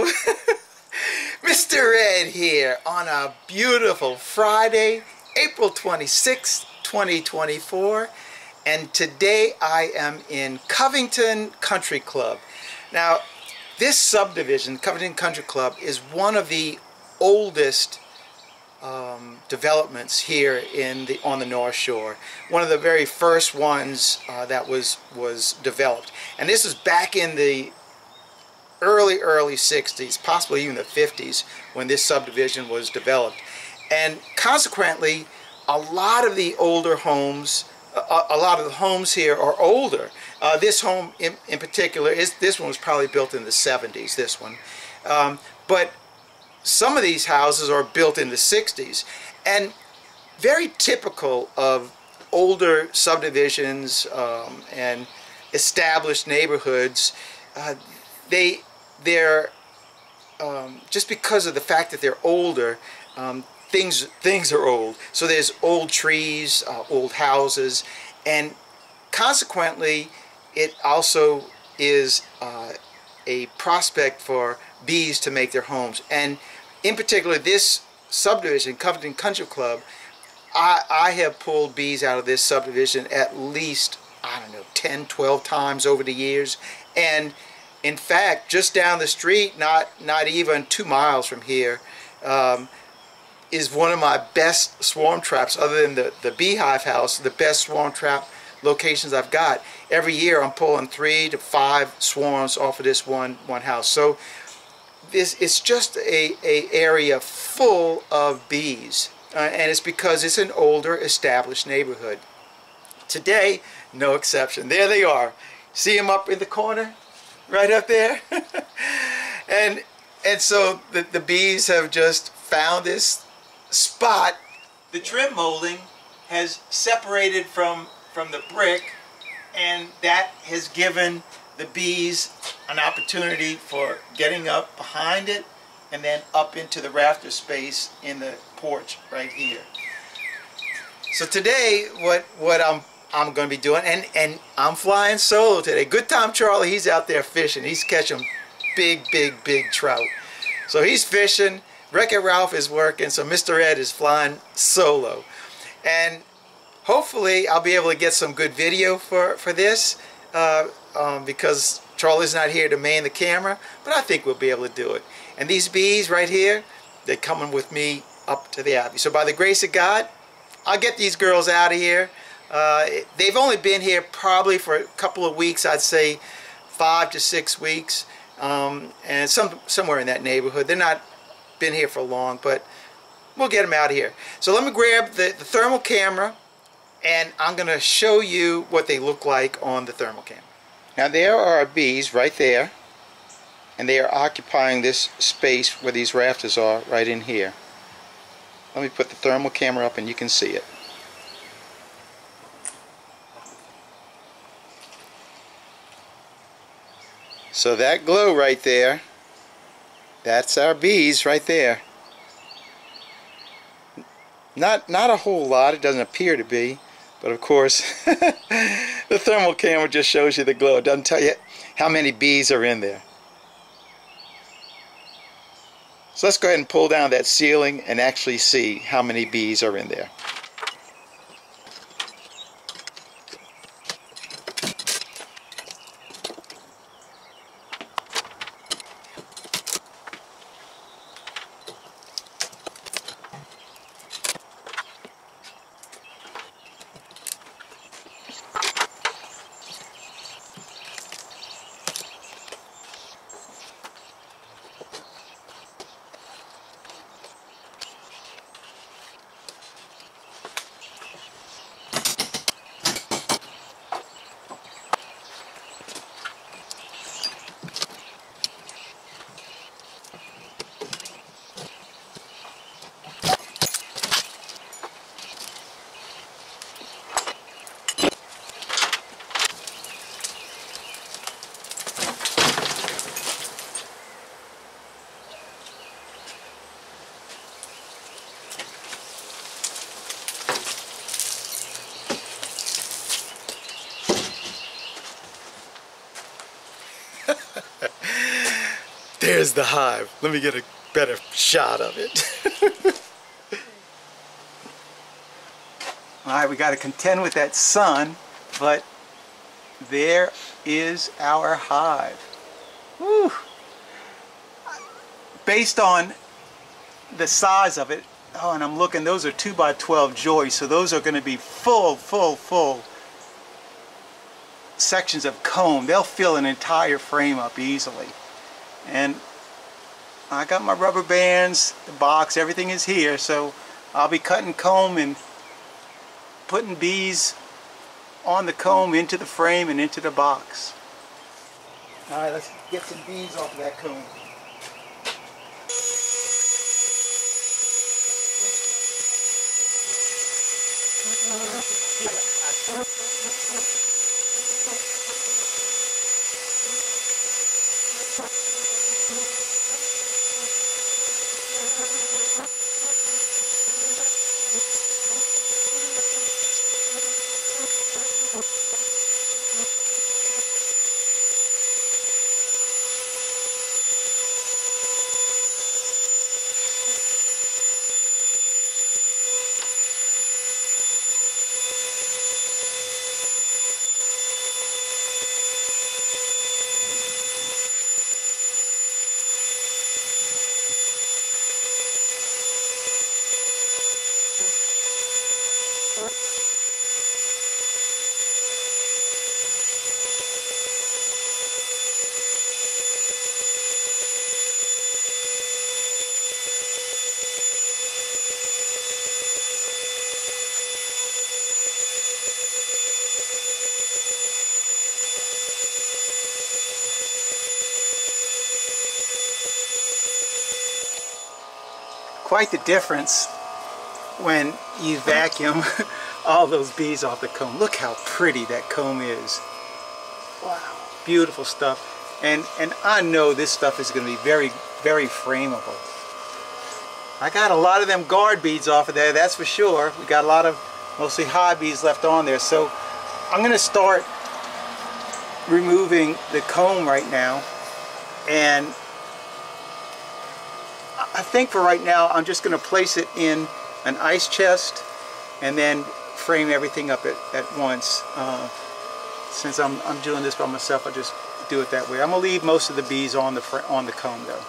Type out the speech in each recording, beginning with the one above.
Hello, Mr. Ed here on a beautiful Friday, April 26th, 2024, and today I am in Covington Country Club. Now, this subdivision, Covington Country Club, is one of the oldest developments here on the North Shore. One of the very first ones that was developed, and this is back in the early 60s, possibly even the 50s, when this subdivision was developed. And consequently, a lot of the older homes, a lot of the homes here are older. This home in particular, this one was probably built in the 70s, this one. But some of these houses are built in the 60s. And very typical of older subdivisions and established neighborhoods, they're just because of the fact that they're older, things are old. So there's old trees, old houses, and consequently it also is a prospect for bees to make their homes. And in particular, this subdivision, Covington Country Club, I have pulled bees out of this subdivision at least, I don't know, 10, 12 times over the years. And in fact, just down the street, not even 2 miles from here, is one of my best swarm traps, other than the beehive house, the best swarm trap locations I've got. Every year I'm pulling 3 to 5 swarms off of this one house. So it's just a area full of bees, and it's because it's an older established neighborhood. Today, no exception. There they are. See them up in the corner? Right up there. and so the bees have just found this spot. The trim molding has separated from the brick, and that has given the bees an opportunity for getting up behind it and then up into the rafter space in the porch right here. So today what I'm going to be doing, and I'm flying solo today. Good Time Charlie, he's out there fishing. He's catching big trout. So he's fishing. Wreck-It Ralph is working. So Mr. Ed is flying solo. And hopefully I'll be able to get some good video for this because Charlie's not here to man the camera. But I think we'll be able to do it. And these bees right here, they're coming with me up to the abbey. So by the grace of God, I'll get these girls out of here. They've only been here probably for a couple of weeks, I'd say 5 to 6 weeks, and somewhere in that neighborhood. They're not been here for long, but we'll get them out of here. So let me grab the thermal camera, and I'm going to show you what they look like on the thermal camera. Now there are our bees right there, and they are occupying this space where these rafters are right in here. Let me put the thermal camera up and you can see it. So that glow right there, that's our bees right there. Not a whole lot, it doesn't appear to be, but of course the thermal camera just shows you the glow. It doesn't tell you how many bees are in there. So let's go ahead and pull down that ceiling and actually see how many bees are in there. There's the hive. Let me get a better shot of it. Alright, we got to contend with that sun, but there is our hive. Woo. Based on the size of it, oh, and I'm looking, those are 2x12 joists, so those are going to be full sections of comb. They'll fill an entire frame up easily. And I got my rubber bands, the box, everything is here, so I'll be cutting comb and putting bees on the comb into the frame and into the box. Alright, let's get some bees off of that comb. Quite the difference when you vacuum all those bees off the comb. Look how pretty that comb is. Wow, beautiful stuff. And I know this stuff is going to be very frameable. I got a lot of them guard beads off of there, that's for sure. We got a lot of mostly hive bees left on there. So I'm going to start removing the comb right now, and I think for right now I'm just going to place it in an ice chest and then frame everything up at once. Since I'm doing this by myself, I'll just do it that way. I'm going to leave most of the bees on the comb though.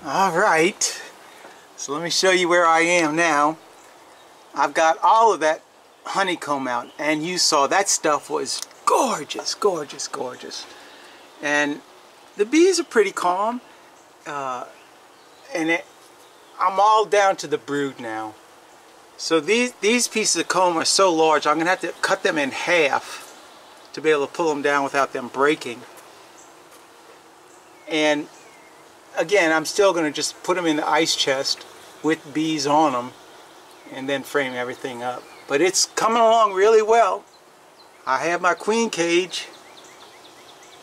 Alright, so let me show you where I am now. I've got all of that honeycomb out, and you saw that stuff was gorgeous, gorgeous, gorgeous. And the bees are pretty calm, and I'm all down to the brood now. So these pieces of comb are so large, I'm going to have to cut them in half to be able to pull them down without them breaking. And again, I'm still going to just put them in the ice chest with bees on them and then frame everything up. But it's coming along really well. I have my queen cage,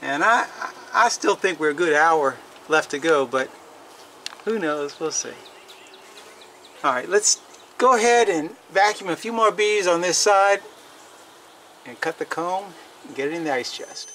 and I still think we're a good hour left to go, but who knows, we'll see. Alright, let's go ahead and vacuum a few more bees on this side and cut the comb and get it in the ice chest.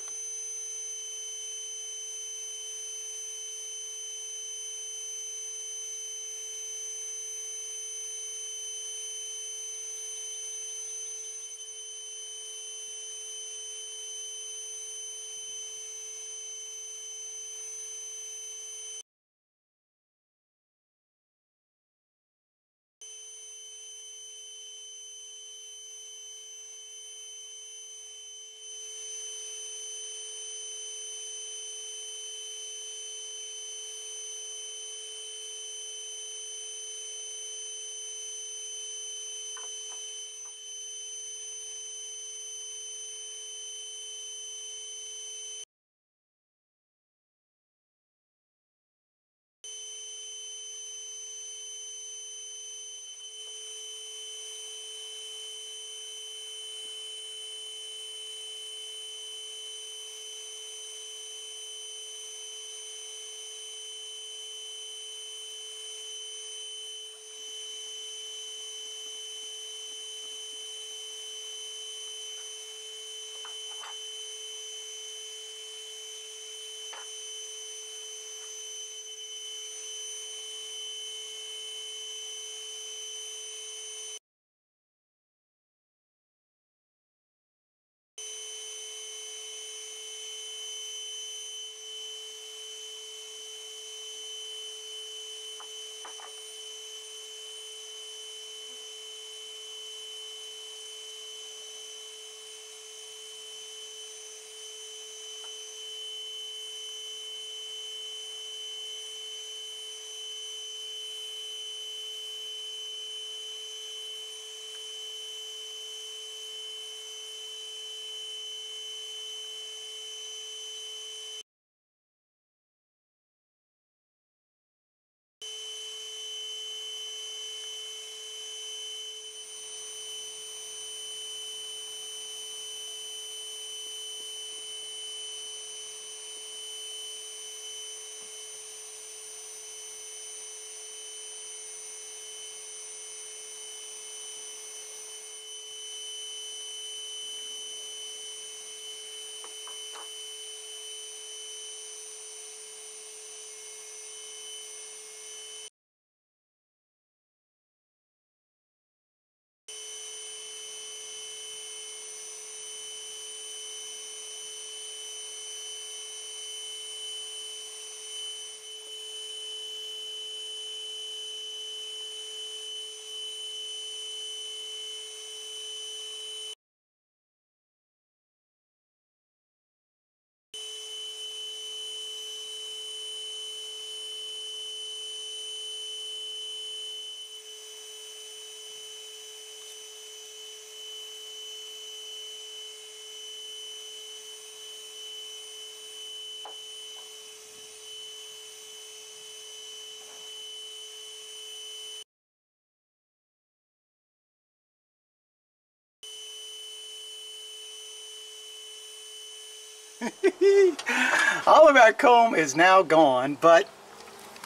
All of our comb is now gone, but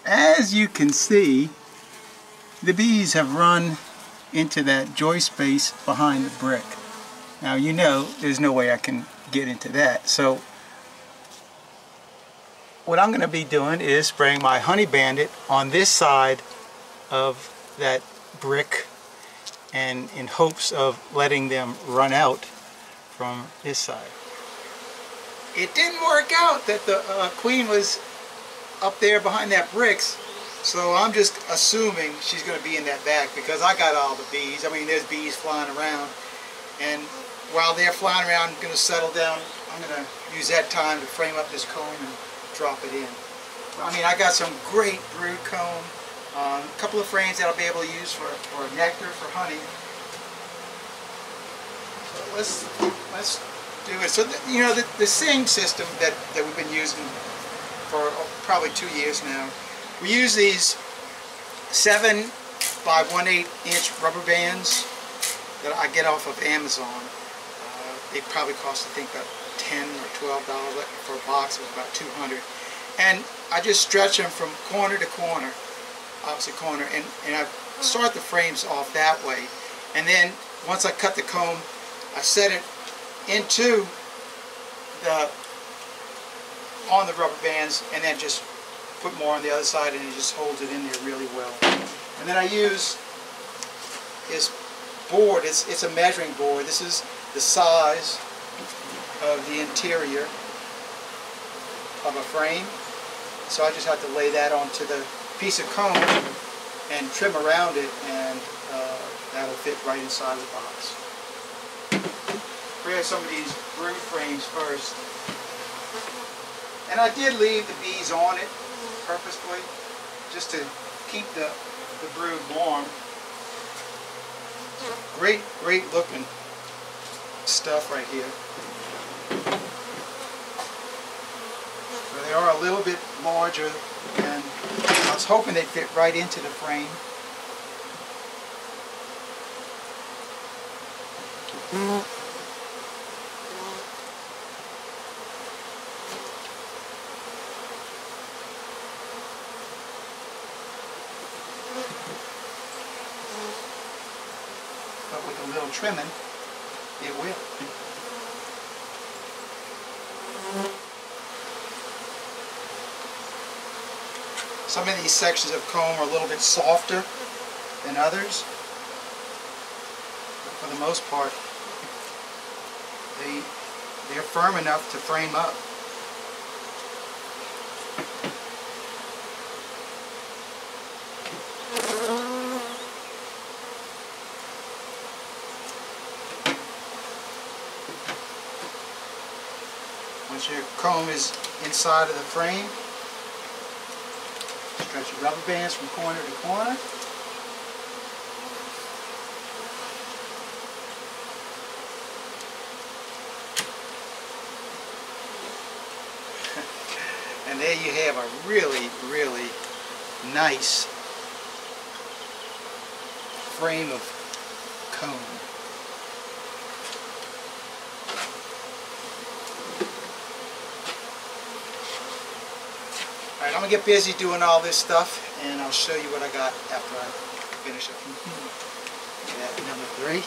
as you can see, the bees have run into that joist space behind the brick. Now you know there's no way I can get into that, so what I'm going to be doing is spraying my Honey Bandit on this side of that brick, and in hopes of letting them run out from this side. It didn't work out that the queen was up there behind that bricks, So I'm just assuming she's going to be in that back because I got all the bees. I mean, there's bees flying around. And while they're flying around, I'm going to settle down. I'm going to use that time to frame up this comb and drop it in. I mean, I got some great brood comb. A couple of frames that I'll be able to use for nectar, for honey. So let's do it. So, you know, the same system that we've been using for probably 2 years now. We use these 7 by 1/8 inch rubber bands that I get off of Amazon. They probably cost, I think, about $10 or $12 for a box. It was about 200. And I just stretch them from corner to corner, opposite corner, and I start the frames off that way. And then once I cut the comb, I set it into on the rubber bands, and then just put more on the other side, and it just holds it in there really well. And then I use this board. It's a measuring board. This is the size of the interior of a frame. So I just have to lay that onto the piece of comb and trim around it, and that'll fit right inside the box. Prepare some of these brood frames first. And I did leave the bees on it purposefully, just to keep the brood warm. Great looking stuff right here. So they are a little bit larger, and I was hoping they'd fit right into the frame. But with a little trimming, it will. Some of these sections of comb are a little bit softer than others. But for the most part, they're firm enough to frame up. Once your comb is inside of the frame, stretch your rubber bands from corner to corner. And there you have a really nice frame of comb. Alright, I'm going to get busy doing all this stuff, and I'll show you what I got after I finish up. Number 3.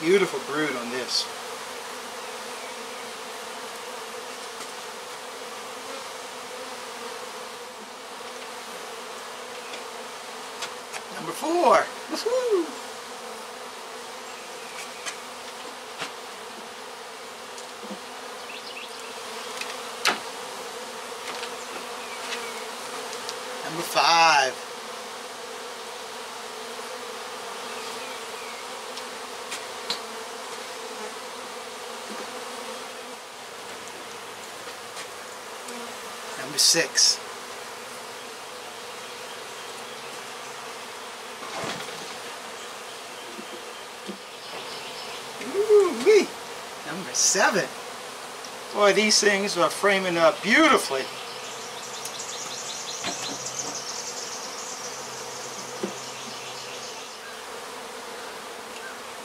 Beautiful brood on this. Number 4. Woohoo! Number 5. Number 6. Ooh-wee. Number 7. Boy, these things are framing up beautifully.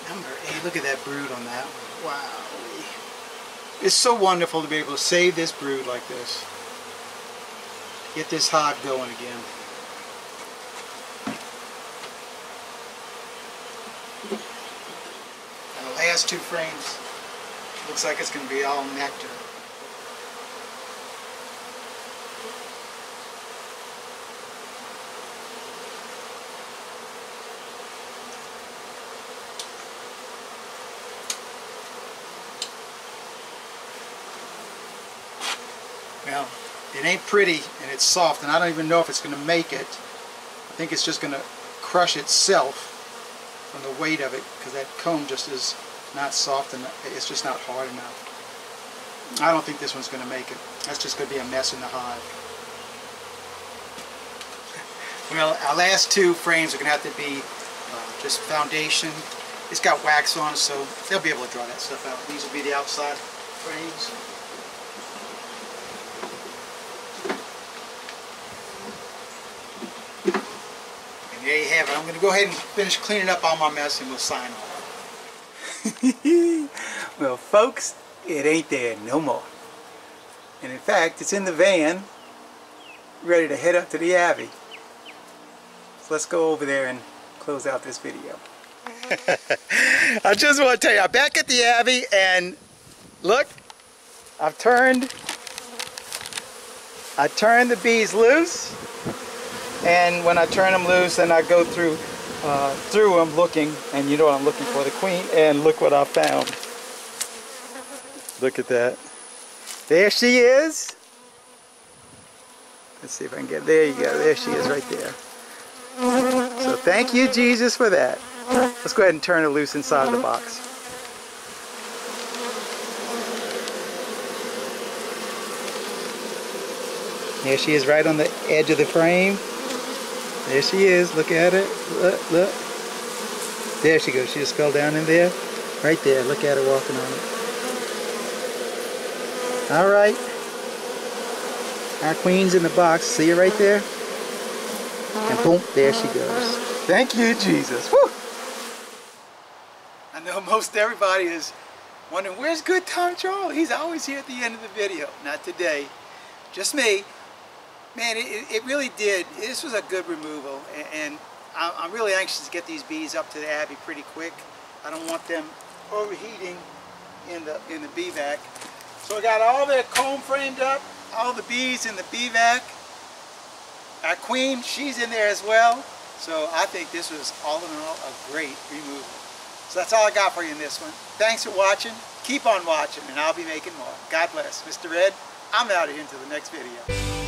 Number 8. Look at that brood on that one. Wow. It's so wonderful to be able to save this brood like this. Get this hive going again. And the last 2 frames, looks like it's going to be all nectar. Well, It ain't pretty and it's soft, and I don't even know if it's going to make it. I think it's just going to crush itself from the weight of it, because that comb just is not soft enough. It's just not hard enough. I don't think this one's going to make it. That's just going to be a mess in the hive. Well, our last two frames are going to have to be just foundation. It's got wax on it, so they'll be able to draw that stuff out. These will be the outside frames. And there you have it. I'm going to go ahead and finish cleaning up all my mess and we'll sign off. Well, folks, it ain't there no more. And in fact, it's in the van, ready to head up to the Abbey. So let's go over there and close out this video. I just want to tell you, I'm back at the Abbey, and look, I turned the bees loose, and when I turn them loose, then I go through them looking, and you know what I'm looking for, the queen, and look what I found. Look at that. There she is. Let's see if I can get, there you go, there she is right there. So thank you, Jesus, for that. Let's go ahead and turn her loose inside of the box. There she is right on the edge of the frame. There she is. Look at it. Look, look. There she goes. She just fell down in there. Right there. Look at her walking on it. All right. Our queen's in the box. See her right there? And boom, there she goes. Thank you, Jesus. Woo! I know most everybody is wondering, where's Good Time Charlie? He's always here at the end of the video. Not today. Just me. Man, it really did. This was a good removal. And I'm really anxious to get these bees up to the Abbey pretty quick. I don't want them overheating in the bee vac. So I got all their comb framed up, all the bees in the bee vac. Our queen, she's in there as well. So I think this was all in all a great removal. So that's all I got for you in this one. Thanks for watching. Keep on watching, and I'll be making more. God bless. Mr. Ed, I'm out of here until the next video.